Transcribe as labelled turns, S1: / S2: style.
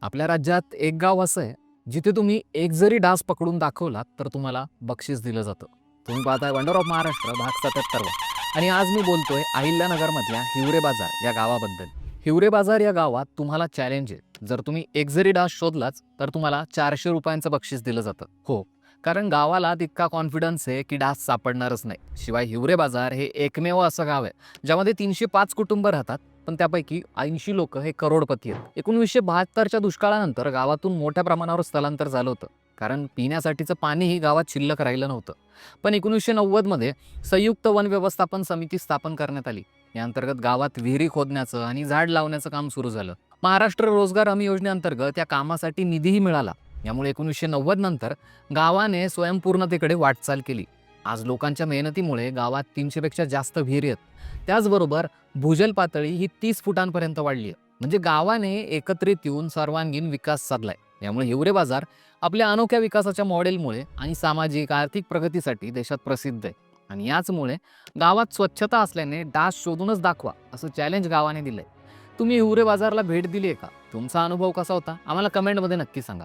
S1: आपल्या राज्यात एक गाव असं आहे, जिथे तुम्ही एक जरी डास पकडून दाखवलात, तर तुम्हाला बक्षीस दिलं जातं. तुम्ही पाहताय वंडर ऑफ महाराष्ट्र भाग 77 आणि आज मी बोलतोय अहिल्यानगरमधल्या हिवरे बाजार या गावाबद्दल. हिवरे बाजार या गावात तुम्हाला चॅलेंज आहे. जर तुम्ही एक जरी डास शोधलाच, तर तुम्हाला ₹400 बक्षीस दिलं जातं. हो, कारण गावाला तितका कॉन्फिडन्स आहे, की डास सापडणारच नाही. शिवाय हिवरे बाजार हे एकमेव असं गाव आहे, ज्यामध्ये 305 कुटुंब राहतात. पण त्यापैकी 80 लोकं हे करोडपती आहेत. 1972च्या दुष्काळानंतर गावातून मोठ्या प्रमाणावर स्थलांतर झालं होतं. कारण पिण्यासाठीचं पाणीही गावात शिल्लक राहिलं नव्हतं. पण 1990मध्ये संयुक्त वन व्यवस्थापन समिती स्थापन करण्यात आली. या अंतर्गत गावात विहिरी खोदण्याचं आणि झाड लावण्याचं काम सुरू झालं. महाराष्ट्र रोजगार हमी योजनेअंतर्गत या कामासाठी निधीही मिळाला. यामुळे 1990 नंतर गावाने स्वयंपूर्णतेकडे वाटचाल केली. आज लोकांच्या मेहनतीमुळे गावात 300 पेक्षा जास्त विहिरी आहेत. त्याचबरोबर भूजल पातळी ही 30 फुटांपर्यंत वाढली आहे. म्हणजे गावाने एकत्रित येऊन सर्वांगीण विकास साधलाय. यामुळे हिवरे बाजार आपल्या अनोख्या विकासाच्या मॉडेलमुळे आणि सामाजिक आर्थिक प्रगतीसाठी देशात प्रसिद्ध आहे. आणि याचमुळे गावात स्वच्छता असल्याने डास शोधूनच दाखवा असं चॅलेंज गावाने दिलंय. तुम्ही हिवरे बाजारला भेट दिली आहे का? तुमचा अनुभव कसा होता? आम्हाला कमेंटमध्ये नक्की सांगा.